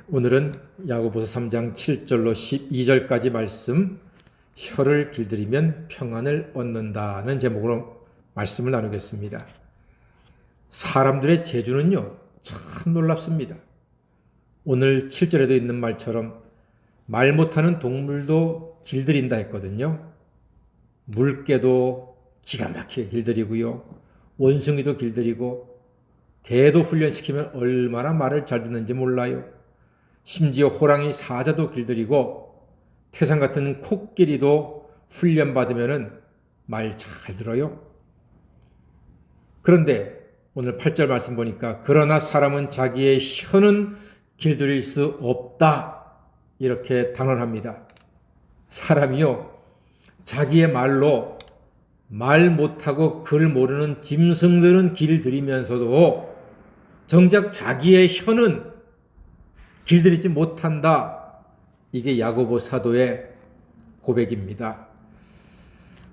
오늘은 야고보서 3장 7절로 12절까지 말씀, 혀를 길들이면 평안을 얻는다는 제목으로 말씀을 나누겠습니다. 사람들의 재주는요, 참 놀랍습니다. 오늘 7절에도 있는 말처럼 말 못하는 동물도 길들인다 했거든요. 물개도 기가 막히게 길들이고요, 원숭이도 길들이고, 개도 훈련시키면 얼마나 말을 잘 듣는지 몰라요. 심지어 호랑이, 사자도 길들이고 태산 같은 코끼리도 훈련받으면 말 잘 들어요. 그런데 오늘 8절 말씀 보니까 그러나 사람은 자기의 혀는 길들일 수 없다, 이렇게 단언합니다. 사람이요, 자기의 말로 말 못하고 글 모르는 짐승들은 길들이면서도 정작 자기의 혀는 길들이지 못한다. 이게 야고보 사도의 고백입니다.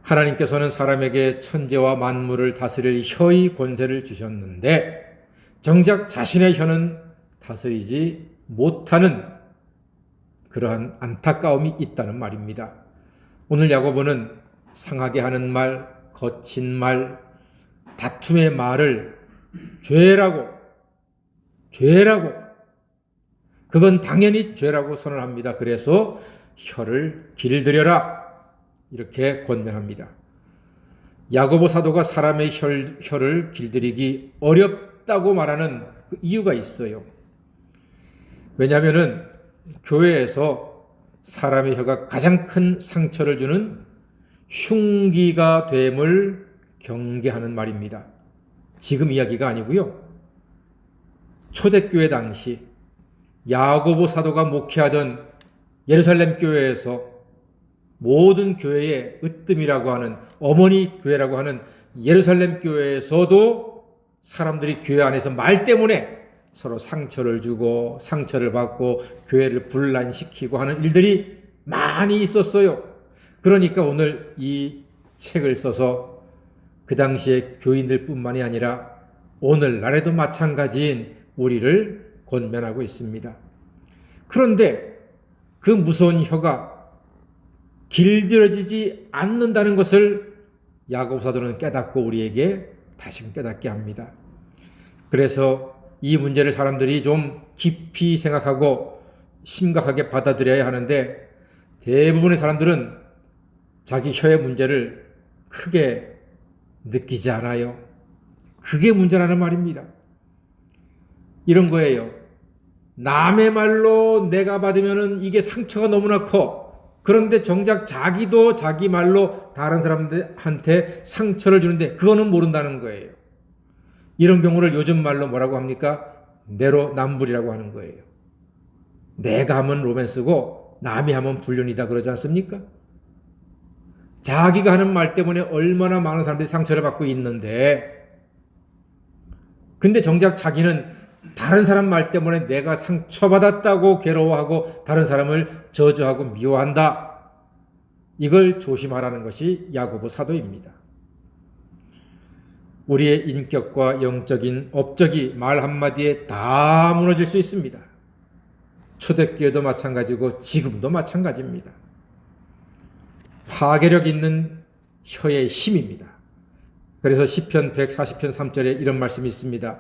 하나님께서는 사람에게 천지와 만물을 다스릴 혀의 권세를 주셨는데 정작 자신의 혀는 다스리지 못하는 그러한 안타까움이 있다는 말입니다. 오늘 야고보는 상하게 하는 말, 거친 말, 다툼의 말을 죄라고 그건 당연히 죄라고 선언합니다. 그래서 혀를 길들여라, 이렇게 권면합니다. 야고보 사도가 사람의 혀를 길들이기 어렵다고 말하는 그 이유가 있어요. 왜냐하면 교회에서 사람의 혀가 가장 큰 상처를 주는 흉기가 됨을 경계하는 말입니다. 지금 이야기가 아니고요, 초대교회 당시 야고보 사도가 목회하던 예루살렘 교회에서 모든 교회의 으뜸이라고 하는, 어머니 교회라고 하는 예루살렘 교회에서도 사람들이 교회 안에서 말 때문에 서로 상처를 주고 상처를 받고 교회를 분란시키고 하는 일들이 많이 있었어요. 그러니까 오늘 이 책을 써서 그 당시에 교인들 뿐만이 아니라 오늘날에도 마찬가지인 우리를 권면하고 있습니다. 그런데 그 무서운 혀가 길들여지지 않는다는 것을 야고보 사도는 깨닫고 우리에게 다시금 깨닫게 합니다. 그래서 이 문제를 사람들이 좀 깊이 생각하고 심각하게 받아들여야 하는데 대부분의 사람들은 자기 혀의 문제를 크게 느끼지 않아요. 그게 문제라는 말입니다. 이런 거예요. 남의 말로 내가 받으면 이게 상처가 너무나 커. 그런데 정작 자기도 자기 말로 다른 사람들한테 상처를 주는데 그거는 모른다는 거예요. 이런 경우를 요즘 말로 뭐라고 합니까? 내로남불이라고 하는 거예요. 내가 하면 로맨스고 남이 하면 불륜이다 그러지 않습니까? 자기가 하는 말 때문에 얼마나 많은 사람들이 상처를 받고 있는데, 근데 정작 자기는 다른 사람 말 때문에 내가 상처받았다고 괴로워하고 다른 사람을 저주하고 미워한다. 이걸 조심하라는 것이 야고보 사도입니다. 우리의 인격과 영적인 업적이 말 한마디에 다 무너질 수 있습니다. 초대교회도 마찬가지고 지금도 마찬가지입니다. 파괴력 있는 혀의 힘입니다. 그래서 시편 140편 3절에 이런 말씀이 있습니다.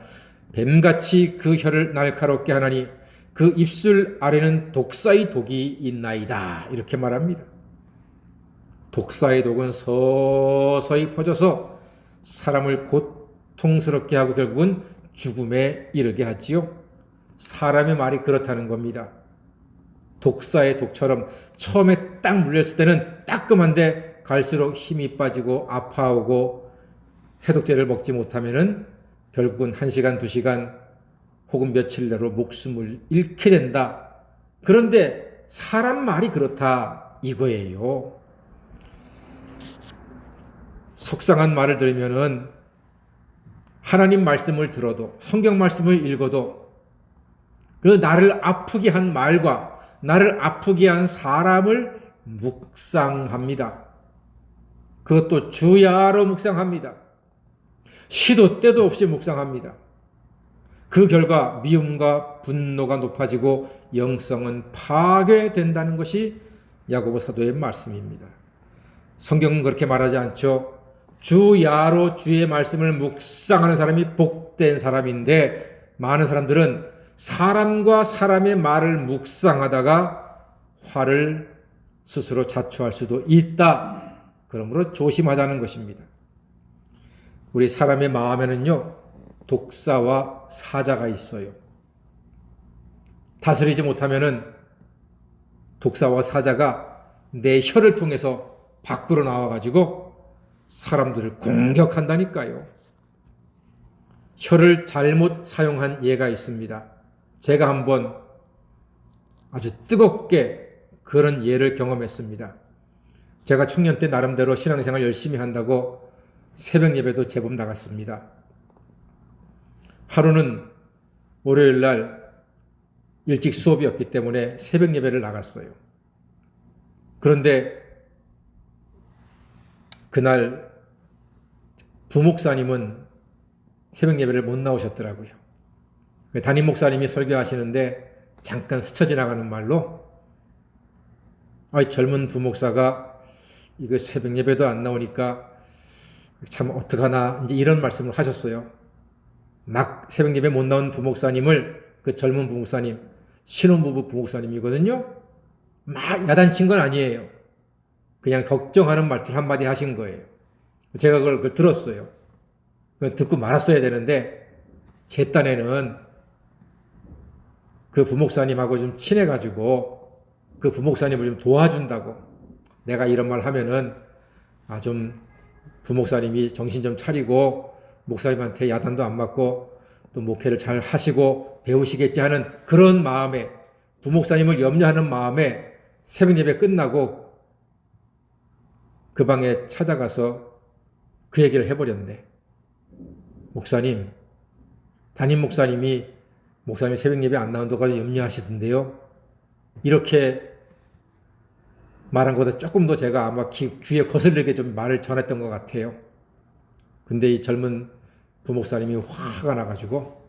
뱀같이 그 혀를 날카롭게 하나니 그 입술 아래는 독사의 독이 있나이다, 이렇게 말합니다. 독사의 독은 서서히 퍼져서 사람을 고통스럽게 하고 결국은 죽음에 이르게 하지요. 사람의 말이 그렇다는 겁니다. 독사의 독처럼 처음에 딱 물렸을 때는 따끔한데 갈수록 힘이 빠지고 아파오고 해독제를 먹지 못하면은 결국은 1시간, 2시간 혹은 며칠 내로 목숨을 잃게 된다. 그런데 사람 말이 그렇다, 이거예요. 속상한 말을 들으면은 하나님 말씀을 들어도, 성경 말씀을 읽어도 그 나를 아프게 한 말과 나를 아프게 한 사람을 묵상합니다. 그것도 주야로 묵상합니다. 시도 때도 없이 묵상합니다. 그 결과 미움과 분노가 높아지고 영성은 파괴된다는 것이 야고보 사도의 말씀입니다. 성경은 그렇게 말하지 않죠. 주야로 주의 말씀을 묵상하는 사람이 복된 사람인데, 많은 사람들은 사람과 사람의 말을 묵상하다가 화를 스스로 자초할 수도 있다. 그러므로 조심하자는 것입니다. 우리 사람의 마음에는요, 독사와 사자가 있어요. 다스리지 못하면은 독사와 사자가 내 혀를 통해서 밖으로 나와가지고 사람들을 공격한다니까요. 혀를 잘못 사용한 예가 있습니다. 제가 한번 아주 뜨겁게 그런 예를 경험했습니다. 제가 청년 때 나름대로 신앙생활 열심히 한다고 새벽 예배도 제법 나갔습니다. 하루는 월요일 날 일찍 수업이었기 때문에 새벽 예배를 나갔어요. 그런데 그날 부목사님은 새벽 예배를 못 나오셨더라고요. 담임 목사님이 설교하시는데 잠깐 스쳐 지나가는 말로 젊은 부목사가 이거 새벽 예배도 안 나오니까 참 어떡하나, 이제 이런 말씀을 하셨어요. 막 새벽 예배 못 나온 부목사님을, 그 젊은 부목사님, 신혼부부 부목사님이거든요. 막 야단친 건 아니에요. 그냥 걱정하는 말투를 한마디 하신 거예요. 제가 그걸 들었어요. 듣고 말았어야 되는데, 제 딴에는 그 부목사님하고 좀 친해가지고 그 부목사님을 좀 도와준다고, 내가 이런 말 하면은 좀 부목사님이 정신 좀 차리고 목사님한테 야단도 안 맞고 또 목회를 잘 하시고 배우시겠지 하는 그런 마음에, 부목사님을 염려하는 마음에 새벽 예배 끝나고 그 방에 찾아가서 그 얘기를 해버렸네. 목사님, 담임 목사님이 목사님이 새벽 예배 안 나온다고 염려하시던데요. 이렇게 말한 것보다 조금 더 제가 아마 귀에 거슬리게 좀 말을 전했던 것 같아요. 근데 이 젊은 부목사님이 화가 나가지고,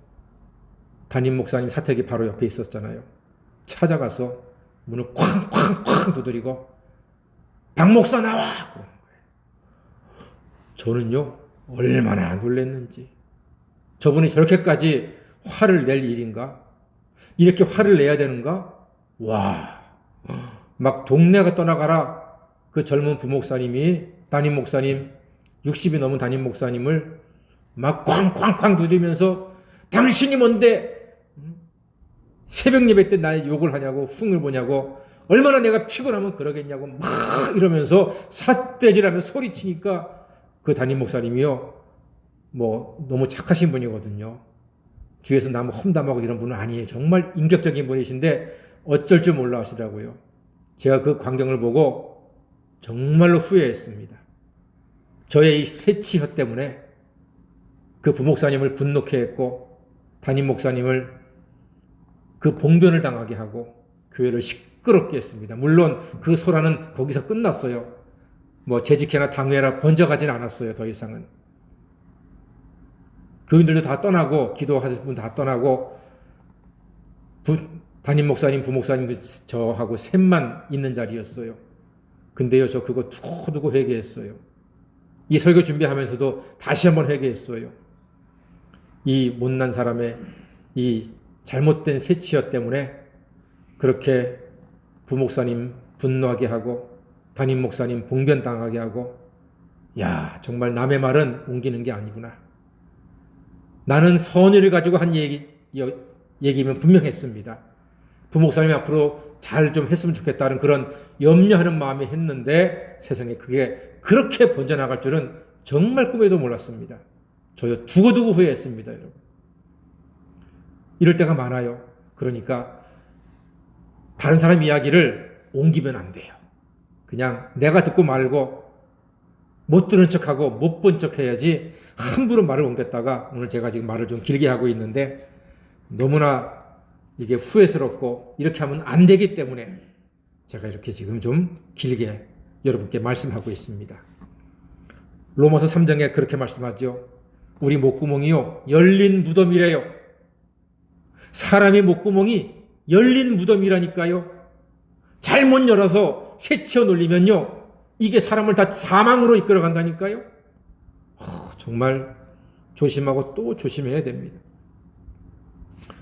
담임 목사님 사택이 바로 옆에 있었잖아요. 찾아가서 문을 쾅쾅쾅 두드리고 박 목사 나와! 그러는 거예요. 저는요, 얼마나 놀랐는지. 저분이 저렇게까지 화를 낼 일인가? 이렇게 화를 내야 되는가? 와, 막 동네가 떠나가라. 그 젊은 부목사님이 담임 목사님, 60이 넘은 담임 목사님을 막 쾅쾅쾅 두드리면서 당신이 뭔데 새벽 예배 때 나의 욕을 하냐고, 흉을 보냐고, 얼마나 내가 피곤하면 그러겠냐고 막 이러면서 삿대질하며 소리치니까, 그 담임 목사님이요, 너무 착하신 분이거든요. 뒤에서 나무 험담하고 이런 분은 아니에요. 정말 인격적인 분이신데 어쩔 줄 몰라 하시더라고요. 제가 그 광경을 보고 정말로 후회했습니다. 저의 이 새치혀 때문에 그 부목사님을 분노케 했고, 담임 목사님을 그 봉변을 당하게 하고 교회를 시끄럽게 했습니다. 물론 그 소란은 거기서 끝났어요. 재직회나 당회나 번져가진 않았어요. 더 이상은. 교인들도 다 떠나고, 기도하실 분 다 떠나고, 담임 목사님, 부목사님, 저하고 셋만 있는 자리였어요. 근데요, 저 그거 두고두고 회개했어요. 이 설교 준비하면서도 다시 한번 회개했어요. 이 못난 사람의 이 잘못된 새치어 때문에 그렇게 부목사님 분노하게 하고 담임 목사님 봉변당하게 하고, 야, 정말 남의 말은 옮기는 게 아니구나. 나는 선의를 가지고 한 얘기면 분명했습니다. 부목사님이 앞으로 잘 좀 했으면 좋겠다는 그런 염려하는 마음이 했는데, 세상에 그게 그렇게 번져나갈 줄은 정말 꿈에도 몰랐습니다. 저요, 두고두고 후회했습니다, 여러분. 이럴 때가 많아요. 그러니까 다른 사람 이야기를 옮기면 안 돼요. 그냥 내가 듣고 말고 못 들은 척하고 못 본 척 해야지, 함부로 말을 옮겼다가 오늘 제가 지금 말을 좀 길게 하고 있는데 너무나 이게 후회스럽고 이렇게 하면 안 되기 때문에 제가 이렇게 지금 좀 길게 여러분께 말씀하고 있습니다. 로마서 3장에 그렇게 말씀하죠. 우리 목구멍이요, 열린 무덤이래요. 사람의 목구멍이 열린 무덤이라니까요. 잘못 열어서 새치어 놀리면요, 이게 사람을 다 사망으로 이끌어 간다니까요. 정말 조심하고 또 조심해야 됩니다.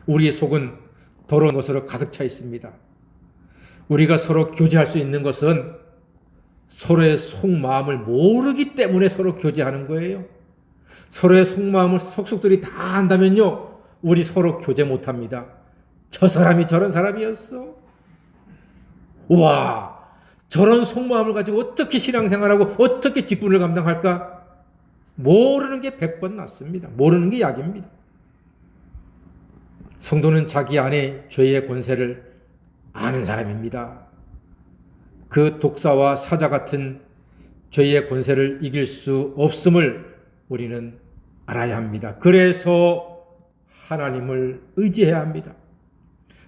우리의 속은 더러운 것으로 가득 차 있습니다. 우리가 서로 교제할 수 있는 것은 서로의 속마음을 모르기 때문에 서로 교제하는 거예요. 서로의 속마음을 속속들이 다 안다면요, 우리 서로 교제 못합니다. 저 사람이 저런 사람이었어. 와, 저런 속마음을 가지고 어떻게 신앙생활하고 어떻게 직분을 감당할까? 모르는 게 100번 낫습니다. 모르는 게 약입니다. 성도는 자기 안에 죄의 권세를 아는 사람입니다. 그 독사와 사자 같은 죄의 권세를 이길 수 없음을 우리는 알아야 합니다. 그래서 하나님을 의지해야 합니다.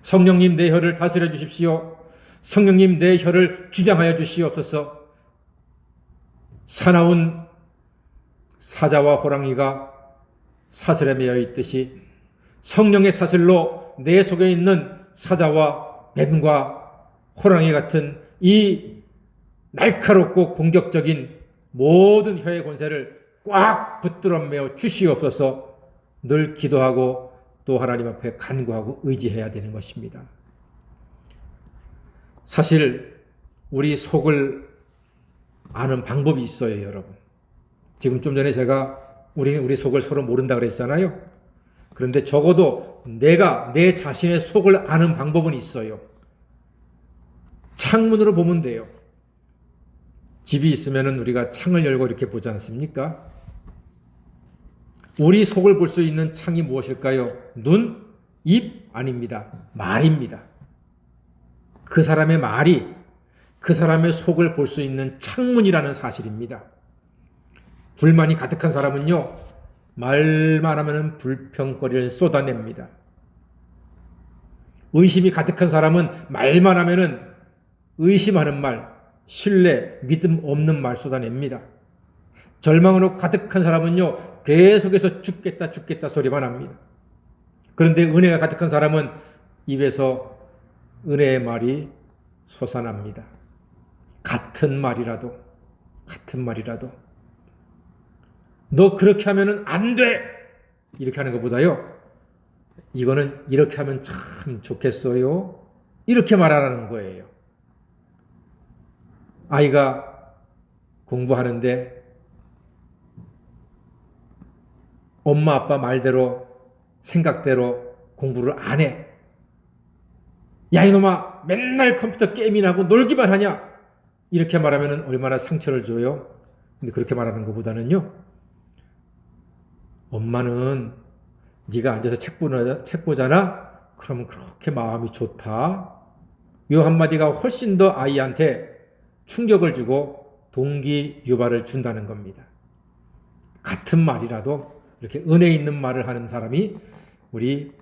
성령님, 내 혀를 다스려 주십시오. 성령님, 내 혀를 주장하여 주시옵소서. 사나운 사자와 호랑이가 사슬에 매여 있듯이 성령의 사슬로 내 속에 있는 사자와 뱀과 호랑이 같은 이 날카롭고 공격적인 모든 혀의 권세를 꽉 붙들어 매어 주시옵소서. 늘 기도하고 또 하나님 앞에 간구하고 의지해야 되는 것입니다. 사실 우리 속을 아는 방법이 있어요, 여러분. 지금 좀 전에 제가 우리 속을 서로 모른다 그랬잖아요. 그런데 적어도 내가 내 자신의 속을 아는 방법은 있어요. 창문으로 보면 돼요. 집이 있으면 우리가 창을 열고 이렇게 보지 않습니까? 우리 속을 볼 수 있는 창이 무엇일까요? 눈, 입 아닙니다. 말입니다. 그 사람의 말이 그 사람의 속을 볼 수 있는 창문이라는 사실입니다. 불만이 가득한 사람은요, 말만 하면 불평거리를 쏟아냅니다. 의심이 가득한 사람은 말만 하면 의심하는 말, 신뢰, 믿음 없는 말 쏟아냅니다. 절망으로 가득한 사람은요, 계속해서 죽겠다 죽겠다 소리만 합니다. 그런데 은혜가 가득한 사람은 입에서 은혜의 말이 솟아납니다. 같은 말이라도 너 그렇게 하면 안 돼! 이렇게 하는 것보다요, 이거는 이렇게 하면 참 좋겠어요. 이렇게 말하라는 거예요. 아이가 공부하는데 엄마 아빠 말대로 생각대로 공부를 안 해. 야, 이놈아, 맨날 컴퓨터 게임이나 하고 놀기만 하냐? 이렇게 말하면 얼마나 상처를 줘요. 근데 그렇게 말하는 것보다는요, 엄마는 네가 앉아서 책 보잖아? 그러면 그렇게 마음이 좋다. 이 한마디가 훨씬 더 아이한테 충격을 주고 동기 유발을 준다는 겁니다. 같은 말이라도 이렇게 은혜 있는 말을 하는 사람이 우리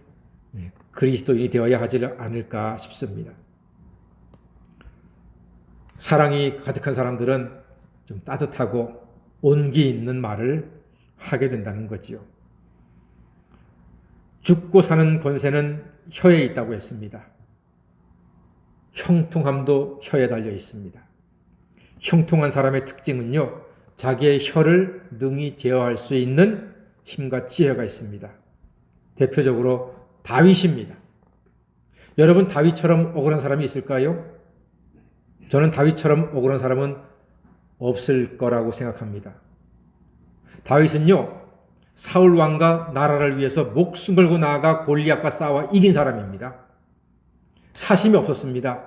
그리스도인이 되어야 하지 않을까 싶습니다. 사랑이 가득한 사람들은 좀 따뜻하고 온기 있는 말을 하게 된다는 거지요. 죽고 사는 권세는 혀에 있다고 했습니다. 형통함도 혀에 달려 있습니다. 형통한 사람의 특징은요, 자기의 혀를 능히 제어할 수 있는 힘과 지혜가 있습니다. 대표적으로 다윗입니다. 여러분, 다윗처럼 억울한 사람이 있을까요? 저는 다윗처럼 억울한 사람은 없을 거라고 생각합니다. 다윗은요, 사울 왕과 나라를 위해서 목숨 걸고 나아가 골리앗과 싸워 이긴 사람입니다. 사심이 없었습니다.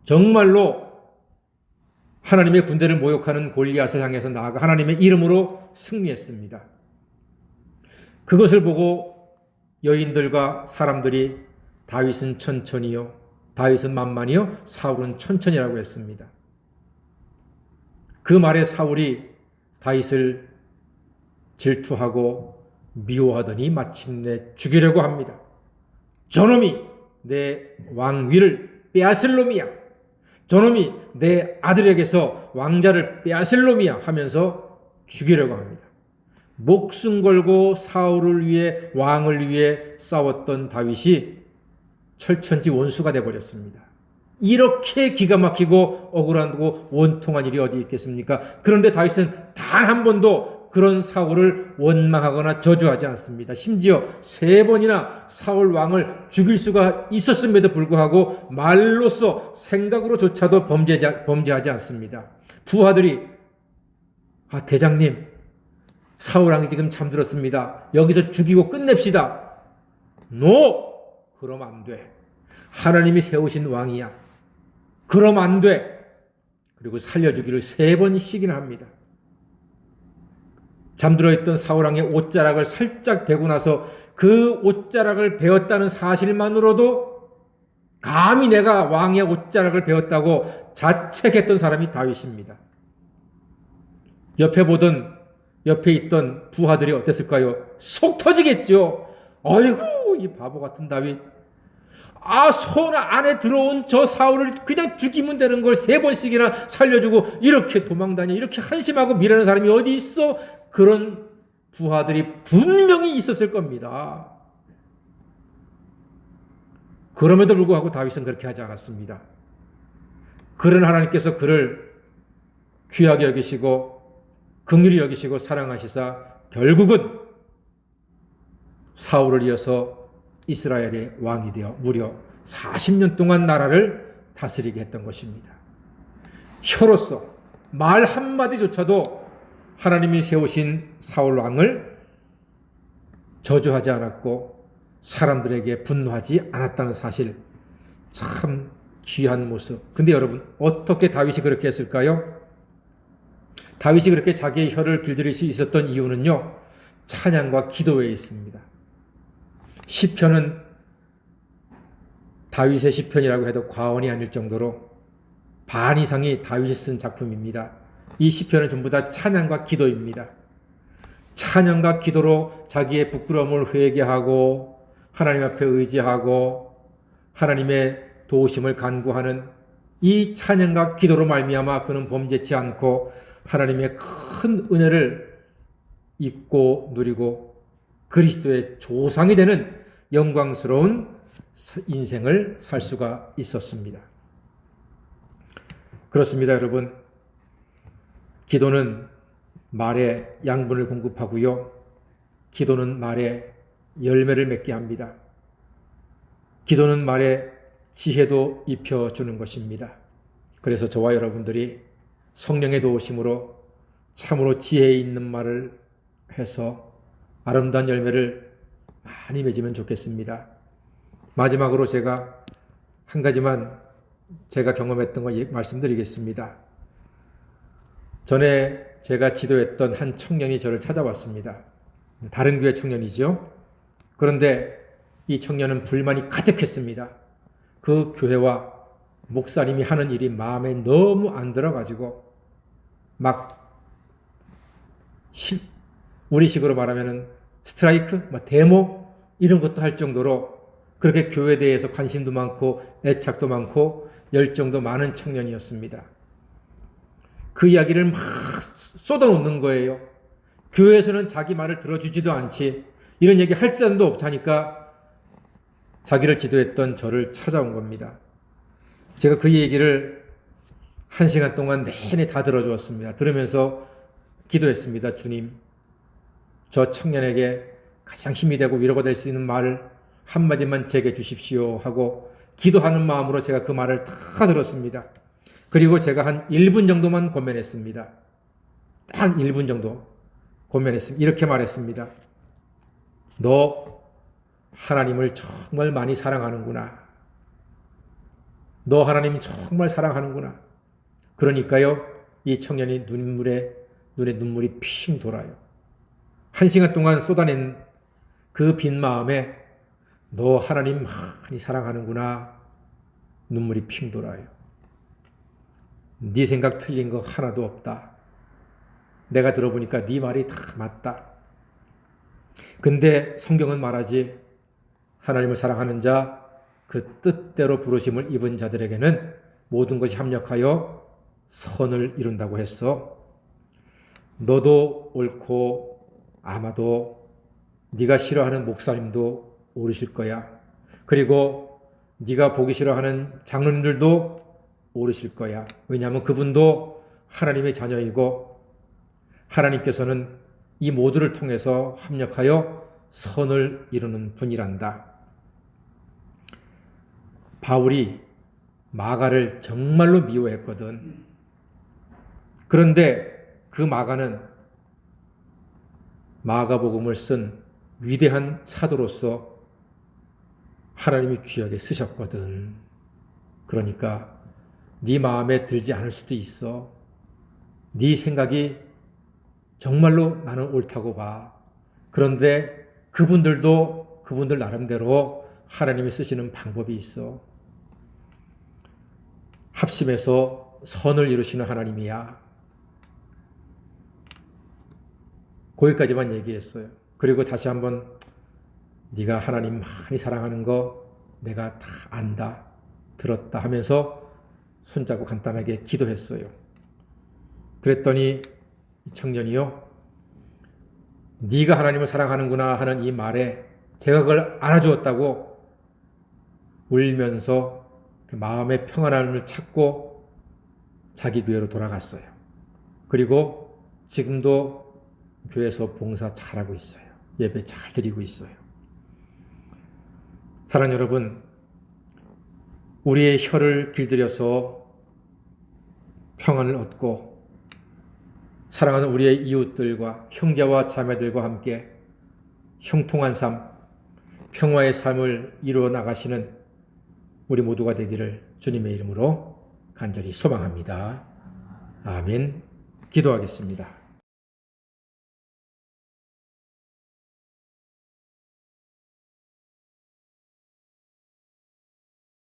정말로 하나님의 군대를 모욕하는 골리앗을 향해서 나아가 하나님의 이름으로 승리했습니다. 그것을 보고 여인들과 사람들이 다윗은 천천히요, 다윗은 만만히요, 사울은 천천히라고 했습니다. 그 말에 사울이 다윗을 질투하고 미워하더니 마침내 죽이려고 합니다. 저놈이 내 왕위를 빼앗을 놈이야. 저놈이 내 아들에게서 왕자를 빼앗을 놈이야 하면서 죽이려고 합니다. 목숨 걸고 사울을 위해, 왕을 위해 싸웠던 다윗이 철천지 원수가 되어버렸습니다. 이렇게 기가 막히고 억울하고 원통한 일이 어디 있겠습니까? 그런데 다윗은 단 한 번도 그런 사울을 원망하거나 저주하지 않습니다. 심지어 3번이나 사울 왕을 죽일 수가 있었음에도 불구하고 말로써 생각으로조차도 범죄하지 않습니다. 부하들이 대장님, 사울 왕이 지금 잠들었습니다. 여기서 죽이고 끝냅시다. 노! 그럼 안 돼. 하나님이 세우신 왕이야. 그럼 안 돼. 그리고 살려주기를 3번씩이나 합니다. 잠들어 있던 사울왕의 옷자락을 살짝 베고 나서 그 옷자락을 베었다는 사실만으로도 감히 내가 왕의 옷자락을 베었다고 자책했던 사람이 다윗입니다. 옆에 있던 부하들이 어땠을까요? 속 터지겠죠. 아이고, 이 바보 같은 다윗. 손 안에 들어온 저 사울을 그냥 죽이면 되는 걸 3번씩이나 살려주고 이렇게 도망다녀, 이렇게 한심하고 미련한 사람이 어디 있어? 그런 부하들이 분명히 있었을 겁니다. 그럼에도 불구하고 다윗은 그렇게 하지 않았습니다. 그런 하나님께서 그를 귀하게 여기시고 긍휼히 여기시고 사랑하시사 결국은 사울을 이어서 이스라엘의 왕이 되어 무려 40년 동안 나라를 다스리게 했던 것입니다. 혀로서 말 한마디조차도 하나님이 세우신 사울 왕을 저주하지 않았고 사람들에게 분노하지 않았다는 사실, 참 귀한 모습. 근데 여러분, 어떻게 다윗이 그렇게 했을까요? 다윗이 그렇게 자기의 혀를 길들일 수 있었던 이유는요, 찬양과 기도에 있습니다. 시편은 다윗의 시편이라고 해도 과언이 아닐 정도로 반 이상이 다윗이 쓴 작품입니다. 이 시편은 전부 다 찬양과 기도입니다. 찬양과 기도로 자기의 부끄러움을 회개하고 하나님 앞에 의지하고 하나님의 도우심을 간구하는 이 찬양과 기도로 말미암아 그는 범죄치 않고 하나님의 큰 은혜를 입고 누리고 그리스도의 조상이 되는 영광스러운 인생을 살 수가 있었습니다. 그렇습니다, 여러분. 기도는 말에 양분을 공급하고요. 기도는 말에 열매를 맺게 합니다. 기도는 말에 지혜도 입혀주는 것입니다. 그래서 저와 여러분들이 성령의 도우심으로 참으로 지혜 있는 말을 해서 아름다운 열매를 많이 맺으면 좋겠습니다. 마지막으로 제가 한 가지만 제가 경험했던 거 말씀드리겠습니다. 전에 제가 지도했던 한 청년이 저를 찾아왔습니다. 다른 교회 청년이죠. 그런데 이 청년은 불만이 가득했습니다. 그 교회와 목사님이 하는 일이 마음에 너무 안 들어가지고 막 우리식으로 말하면 스트라이크, 데모 이런 것도 할 정도로 그렇게 교회에 대해서 관심도 많고 애착도 많고 열정도 많은 청년이었습니다. 그 이야기를 막 쏟아놓는 거예요. 교회에서는 자기 말을 들어주지도 않지, 이런 얘기 할 사람도 없다니까 자기를 지도했던 저를 찾아온 겁니다. 제가 그 얘기를 1시간 동안 내내 다 들어주었습니다. 들으면서 기도했습니다. 주님, 저 청년에게 가장 힘이 되고 위로가 될 수 있는 말을 한마디만 제게 주십시오 하고 기도하는 마음으로 제가 그 말을 다 들었습니다. 그리고 제가 한 1분 정도만 고면했습니다. 딱 1분 정도 고면했습니다. 이렇게 말했습니다. 너 하나님을 정말 많이 사랑하는구나. 너 하나님 정말 사랑하는구나. 그러니까요, 이 청년이 눈에 눈물이 핑 돌아요. 1시간 동안 쏟아낸 그 빈 마음에 너 하나님 많이 사랑하는구나. 눈물이 핑 돌아요. 네 생각 틀린 거 하나도 없다. 내가 들어보니까 네 말이 다 맞다. 근데 성경은 말하지, 하나님을 사랑하는 자, 그 뜻대로 부르심을 입은 자들에게는 모든 것이 합력하여 선을 이룬다고 했어. 너도 옳고 아마도 네가 싫어하는 목사님도 오르실 거야. 그리고 네가 보기 싫어하는 장로님들도 오르실 거야. 왜냐하면 그분도 하나님의 자녀이고 하나님께서는 이 모두를 통해서 합력하여 선을 이루는 분이란다. 바울이 마가를 정말로 미워했거든. 그런데 그 마가는 마가복음을 쓴 위대한 사도로서 하나님이 귀하게 쓰셨거든. 그러니까 네 마음에 들지 않을 수도 있어. 네 생각이 정말로 나는 옳다고 봐. 그런데 그분들도 그분들 나름대로 하나님이 쓰시는 방법이 있어. 합심해서 선을 이루시는 하나님이야. 거기까지만 얘기했어요. 그리고 다시 한번 네가 하나님 많이 사랑하는 거 내가 다 안다, 들었다 하면서 손잡고 간단하게 기도했어요. 그랬더니 이 청년이요, 네가 하나님을 사랑하는구나 하는 이 말에 제가 그걸 알아주었다고 울면서 그 마음의 평안함을 찾고 자기 교회로 돌아갔어요. 그리고 지금도 교회에서 봉사 잘하고 있어요. 예배 잘 드리고 있어요. 사랑하는 여러분, 우리의 혀를 길들여서 평안을 얻고 사랑하는 우리의 이웃들과 형제와 자매들과 함께 형통한 삶, 평화의 삶을 이루어 나가시는 우리 모두가 되기를 주님의 이름으로 간절히 소망합니다. 아멘. 기도하겠습니다.